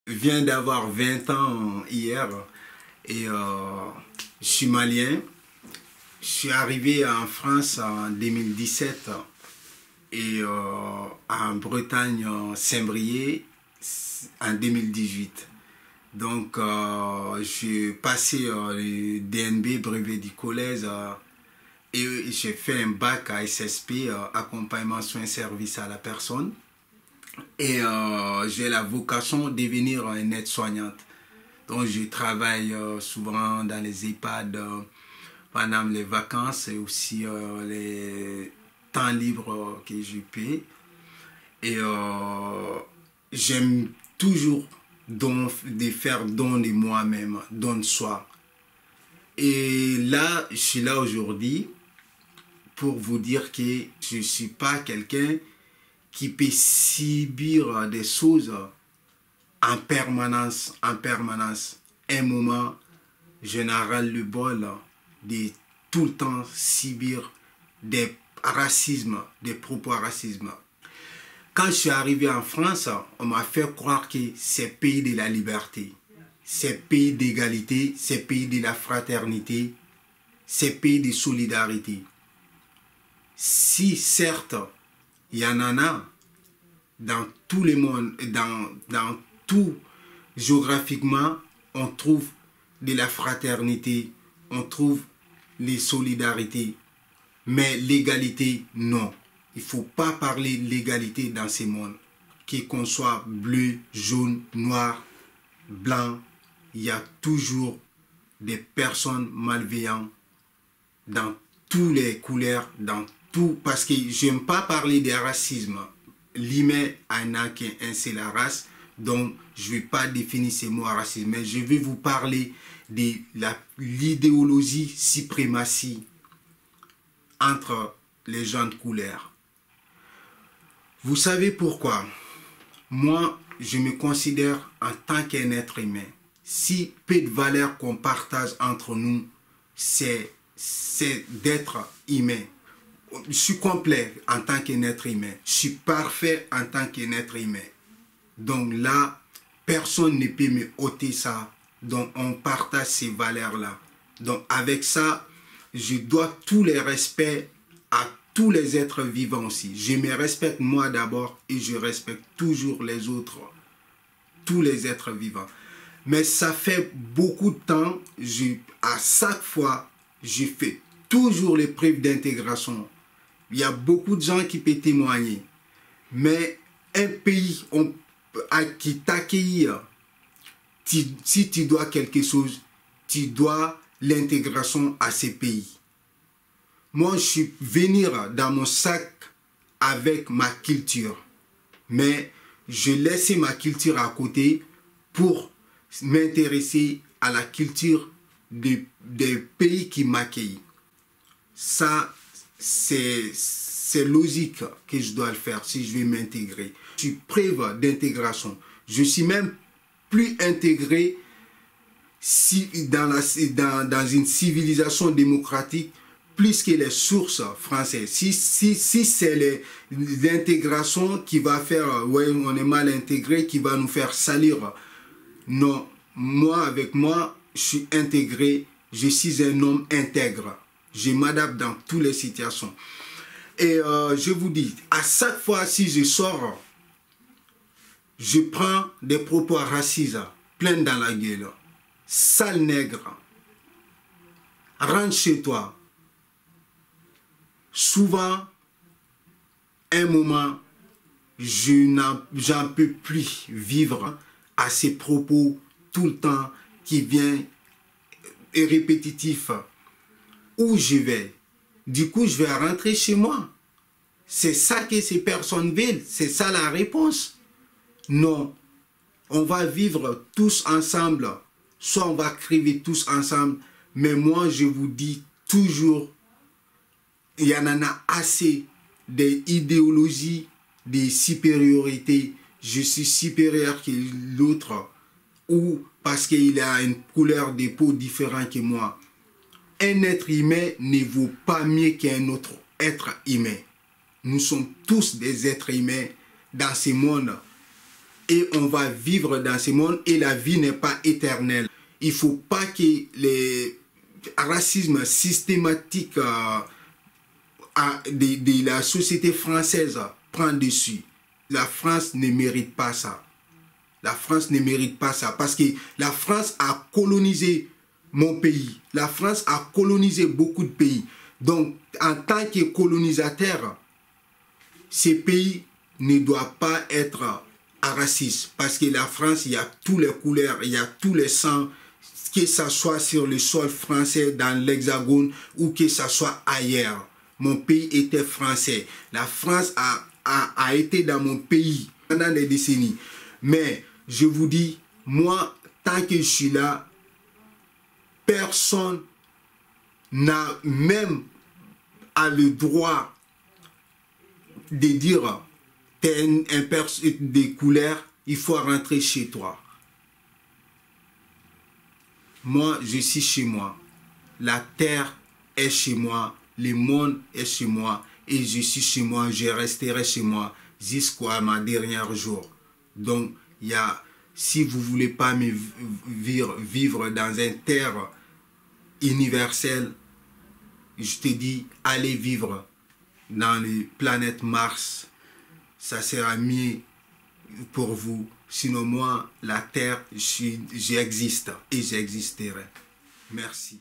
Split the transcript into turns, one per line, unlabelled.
Je viens d'avoir 20 ans hier et je suis malien. Je suis arrivé en France en 2017 et en Bretagne, Saint-Brieuc en 2018. Donc j'ai passé le DNB, brevet du collège, et j'ai fait un bac à SSP, accompagnement soins services à la personne. Et j'ai la vocation de devenir une aide-soignante. Donc je travaille souvent dans les EHPAD pendant les vacances et aussi les temps libres que je peux. Et j'aime toujours de faire don de moi-même, don de soi. Et là, je suis là aujourd'hui pour vous dire que je ne suis pas quelqu'un qui peut subir des choses en permanence. Un moment, je n'arrête le bol de tout le temps subir des racismes, des propos racisme. Quand je suis arrivé en France, on m'a fait croire que c'est pays de la liberté, c'est pays d'égalité, c'est pays de la fraternité, c'est pays de solidarité. Si certes, il y en a dans tous les mondes, dans tout géographiquement, on trouve de la fraternité, on trouve les solidarités, mais l'égalité, non. Il ne faut pas parler de l'égalité dans ces mondes. Qu'on soit bleu, jaune, noir, blanc, il y a toujours des personnes malveillantes dans toutes les couleurs, dans tout, parce que je n'aime pas parler de racisme. L'humain a qu'un seul la race, donc je ne vais pas définir ces mots racisme, mais je vais vous parler de l'idéologie suprématie entre les gens de couleur. Vous savez pourquoi? Moi, je me considère en tant qu'un être humain. Si peu de valeurs qu'on partage entre nous, c'est d'être humain. Je suis complet en tant qu'un être humain. Je suis parfait en tant qu'un être humain. Donc là, personne ne peut me ôter ça. Donc on partage ces valeurs-là. Donc avec ça, je dois tous les respects à tous les êtres vivants aussi. Je me respecte moi d'abord et je respecte toujours les autres, tous les êtres vivants. Mais ça fait beaucoup de temps, à chaque fois, je fais toujours les preuves d'intégration. Il y a beaucoup de gens qui peuvent témoigner. Mais un pays qui t'accueille, si tu dois quelque chose, tu dois l'intégration à ces pays. Moi, je suis venu dans mon sac avec ma culture. Mais je laissais ma culture à côté pour m'intéresser à la culture des pays qui m'accueillent. Ça, c'est logique que je dois le faire si je vais m'intégrer. Je suis preuve d'intégration. Je suis même plus intégré dans une civilisation démocratique plus que les sources françaises. Si c'est l'intégration qui va faire, ouais, on est mal intégré, qui va nous faire salir. Non, avec moi, je suis intégré, je suis un homme intègre. Je m'adapte dans toutes les situations. Et je vous dis, à chaque fois si je sors, je prends des propos racistes, plein dans la gueule. Sale nègre, rentre chez toi. Souvent, un moment, j'en peux plus vivre à ces propos tout le temps qui viennent et répétitifs. Où je vais? Du coup, je vais rentrer chez moi. C'est ça que ces personnes veulent. C'est ça la réponse. Non. On va vivre tous ensemble. Soit on va crever tous ensemble. Mais moi, je vous dis toujours, il y en a assez des idéologies, des supériorités. Je suis supérieur que l'autre. Ou parce qu'il a une couleur de peau différente que moi. Un être humain ne vaut pas mieux qu'un autre être humain. Nous sommes tous des êtres humains dans ce monde. et on va vivre dans ce monde et la vie n'est pas éternelle. Il ne faut pas que le racisme systématique de la société française prenne dessus. La France ne mérite pas ça. La France ne mérite pas ça parce que la France a colonisé mon pays. La France a colonisé beaucoup de pays. Donc, en tant que colonisateur, ces pays ne doivent pas être racistes parce que la France, il y a toutes les couleurs, il y a tous les sangs, que ce soit sur le sol français, dans l'Hexagone ou que ce soit ailleurs. Mon pays était français. La France a été dans mon pays pendant des décennies. Mais je vous dis, moi, tant que je suis là, personne n'a même le droit de dire t'es des couleurs, il faut rentrer chez toi. Moi, je suis chez moi. La terre est chez moi. Le monde est chez moi. Et je suis chez moi. Je resterai chez moi jusqu'à ma dernière jour. Donc, si vous ne voulez pas me vivre dans une terre universelle, je te dis, allez vivre dans les planètes Mars. Ça sera mieux pour vous. Sinon, moi, la Terre, j'existe et j'existerai. Merci.